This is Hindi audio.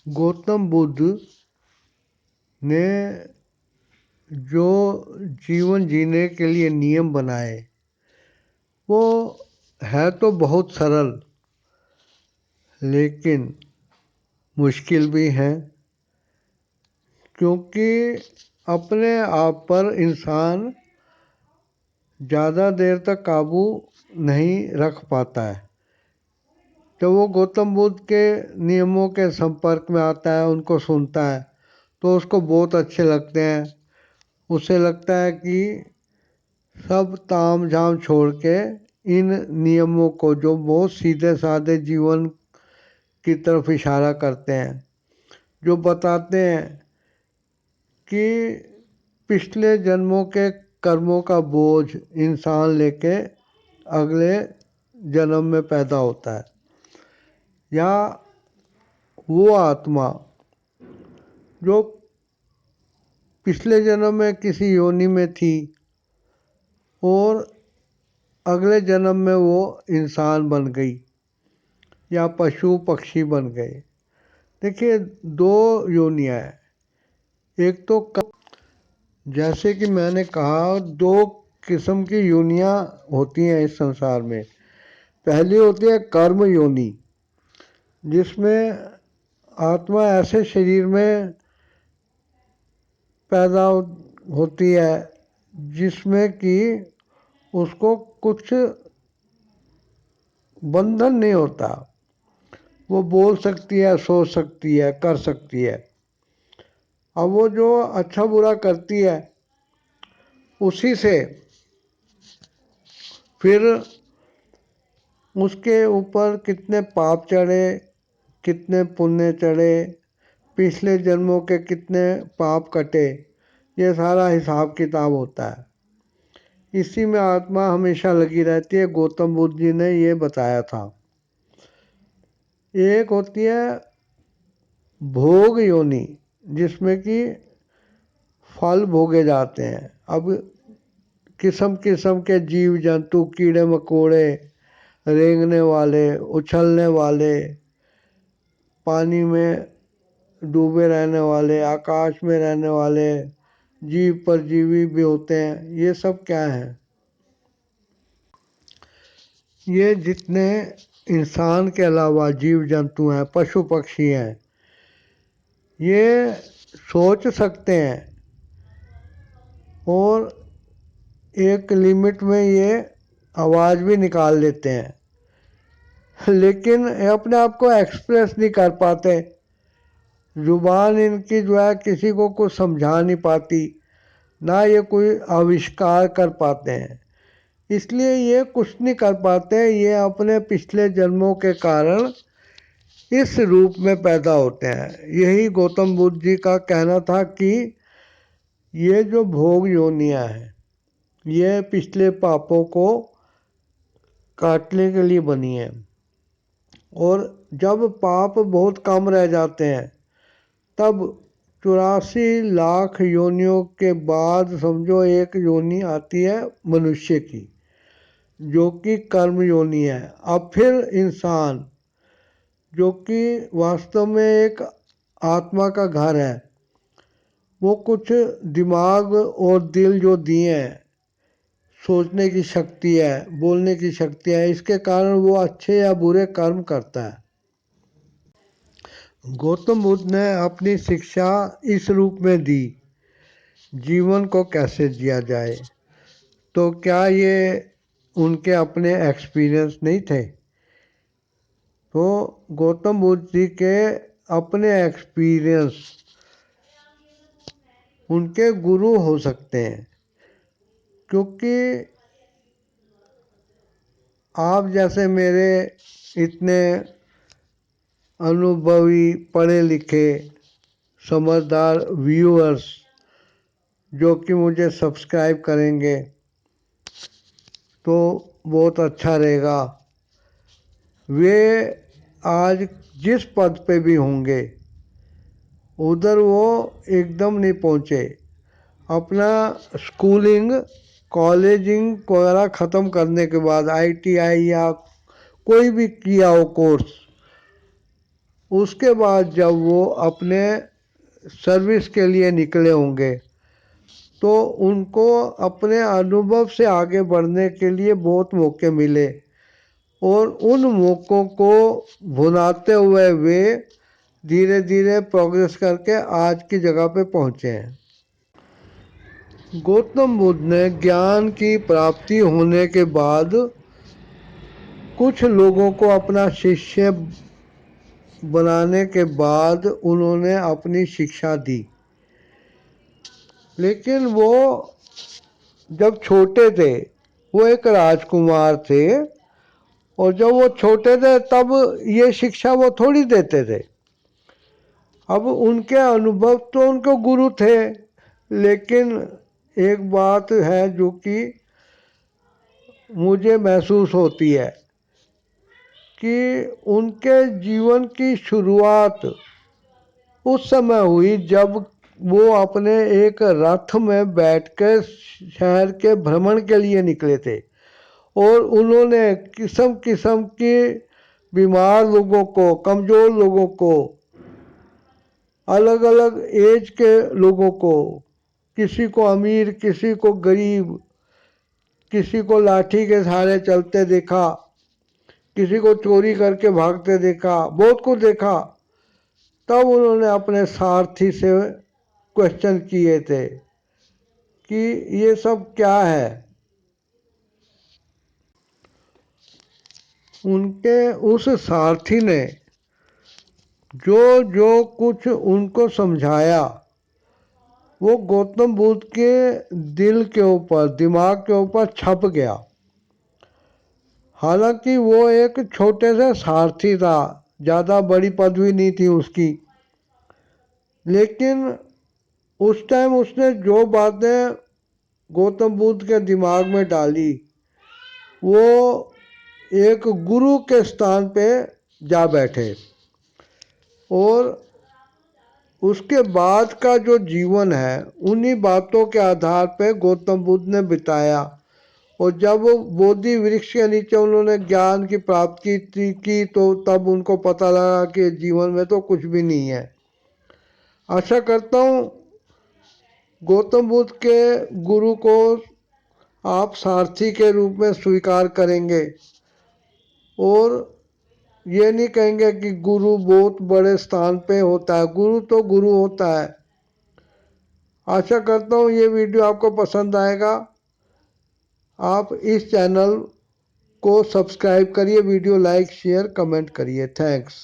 गौतम बुद्ध ने जो जीवन जीने के लिए नियम बनाए वो है तो बहुत सरल, लेकिन मुश्किल भी हैं, क्योंकि अपने आप पर इंसान ज़्यादा देर तक काबू नहीं रख पाता है। तो वो गौतम बुद्ध के नियमों के संपर्क में आता है, उनको सुनता है तो उसको बहुत अच्छे लगते हैं। उसे लगता है कि सब ताम झाम छोड़ के इन नियमों को, जो बहुत सीधे साधे जीवन की तरफ इशारा करते हैं, जो बताते हैं कि पिछले जन्मों के कर्मों का बोझ इंसान लेके अगले जन्म में पैदा होता है, या वो आत्मा जो पिछले जन्म में किसी योनि में थी और अगले जन्म में वो इंसान बन गई या पशु पक्षी बन गए। देखिए, दो योनियाँ हैं। एक तो जैसे कि मैंने कहा, दो किस्म की योनियाँ होती हैं इस संसार में। पहली होती है कर्म योनि, जिसमें आत्मा ऐसे शरीर में पैदा होती है जिसमें कि उसको कुछ बंधन नहीं होता। वो बोल सकती है, सोच सकती है, कर सकती है। अब वो जो अच्छा बुरा करती है उसी से फिर उसके ऊपर कितने पाप चढ़े, कितने पुण्य चढ़े, पिछले जन्मों के कितने पाप कटे, ये सारा हिसाब किताब होता है। इसी में आत्मा हमेशा लगी रहती है। गौतम बुद्ध जी ने ये बताया था। एक होती है भोग योनि, जिसमें कि फल भोगे जाते हैं। अब किस्म किस्म के जीव जंतु, कीड़े मकोड़े, रेंगने वाले, उछलने वाले, पानी में डूबे रहने वाले, आकाश में रहने वाले जीव परजीवी भी होते हैं। ये सब क्या है? ये जितने इंसान के अलावा जीव जंतु हैं, पशु पक्षी हैं, ये सोच सकते हैं और एक लिमिट में ये आवाज़ भी निकाल लेते हैं, लेकिन अपने आप को एक्सप्रेस नहीं कर पाते। जुबान इनकी जो है किसी को कुछ समझा नहीं पाती, ना ये कोई आविष्कार कर पाते हैं। इसलिए ये कुछ नहीं कर पाते। ये अपने पिछले जन्मों के कारण इस रूप में पैदा होते हैं। यही गौतम बुद्ध जी का कहना था कि ये जो भोग योनियाँ हैं, ये पिछले पापों को काटने के लिए बनी है। और जब पाप बहुत कम रह जाते हैं तब 84 लाख योनियों के बाद समझो एक योनि आती है मनुष्य की, जो कि कर्म योनि है। अब फिर इंसान, जो कि वास्तव में एक आत्मा का घर है, वो कुछ दिमाग और दिल जो दिए हैं, सोचने की शक्ति है, बोलने की शक्ति है, इसके कारण वो अच्छे या बुरे कर्म करता है। गौतम बुद्ध ने अपनी शिक्षा इस रूप में दी, जीवन को कैसे जिया जाए। तो क्या ये उनके अपने एक्सपीरियंस नहीं थे? तो गौतम बुद्ध जी के अपने एक्सपीरियंस उनके गुरु हो सकते हैं, क्योंकि आप जैसे मेरे इतने अनुभवी, पढ़े लिखे, समझदार व्यूअर्स जो कि मुझे सब्सक्राइब करेंगे तो बहुत अच्छा रहेगा। वे आज जिस पद पे भी होंगे उधर वो एकदम नहीं पहुँचे। अपना स्कूलिंग, कॉलेजिंग वगैरह ख़त्म करने के बाद ITI या कोई भी किया हो कोर्स, उसके बाद जब वो अपने सर्विस के लिए निकले होंगे तो उनको अपने अनुभव से आगे बढ़ने के लिए बहुत मौके मिले और उन मौक़ों को भुनाते हुए वे धीरे धीरे प्रोग्रेस करके आज की जगह पे पहुँचे हैं। गौतम बुद्ध ने ज्ञान की प्राप्ति होने के बाद कुछ लोगों को अपना शिष्य बनाने के बाद उन्होंने अपनी शिक्षा दी, लेकिन वो जब छोटे थे वो एक राजकुमार थे और जब वो छोटे थे तब ये शिक्षा वो थोड़ी देते थे। अब उनके अनुभव तो उनको गुरु थे, लेकिन एक बात है जो कि मुझे महसूस होती है कि उनके जीवन की शुरुआत उस समय हुई जब वो अपने एक रथ में बैठकर शहर के भ्रमण के लिए निकले थे और उन्होंने किस्म किस्म के बीमार लोगों को, कमज़ोर लोगों को, अलग अलग एज के लोगों को, किसी को अमीर किसी को गरीब, किसी को लाठी के सहारे चलते देखा, किसी को चोरी करके भागते देखा, बहुत कुछ देखा। तब उन्होंने अपने सारथी से क्वेश्चन किए थे कि ये सब क्या है। उनके उस सारथी ने जो जो कुछ उनको समझाया वो गौतम बुद्ध के दिल के ऊपर, दिमाग के ऊपर छप गया। हालांकि वो एक छोटे से सारथी था, ज़्यादा बड़ी पदवी नहीं थी उसकी, लेकिन उस टाइम उसने जो बातें गौतम बुद्ध के दिमाग में डाली वो एक गुरु के स्थान पे जा बैठे और उसके बाद का जो जीवन है उन्हीं बातों के आधार पे गौतम बुद्ध ने बिताया। और जब वो बोधि वृक्ष के नीचे उन्होंने ज्ञान की प्राप्ति की तो तब उनको पता लगा कि जीवन में तो कुछ भी नहीं है। आशा करता हूँ गौतम बुद्ध के गुरु को आप सारथी के रूप में स्वीकार करेंगे और ये नहीं कहेंगे कि गुरु बहुत बड़े स्थान पे होता है। गुरु तो गुरु होता है। आशा करता हूँ ये वीडियो आपको पसंद आएगा। आप इस चैनल को सब्सक्राइब करिए, वीडियो लाइक शेयर कमेंट करिए। थैंक्स।